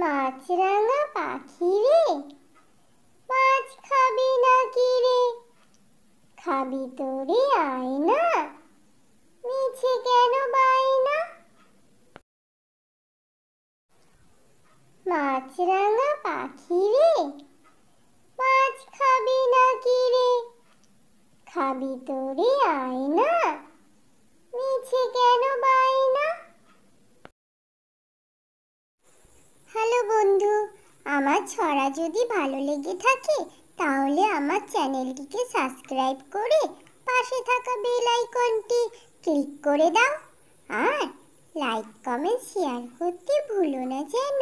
মাছরাঙা পাখি রে, মাছ খাবি নাকি রে? খাবি তোরে আয় না, মিছে কেন বায়না? মাছরাঙা পাখি রে, মাছ খাবি নাকি রে? খাবি তোরে আয় না, মিছে কেন বায়না? হ্যালো বন্ধু, আমার ছড়া যদি ভালো লেগে থাকে তাহলে আমার চ্যানেলটিকে সাবস্ক্রাইব করে পাশে থাকা বেল আইকনটি ক্লিক করে দাও আর লাইক কমেন্ট শেয়ার করতে ভুলো না যেন।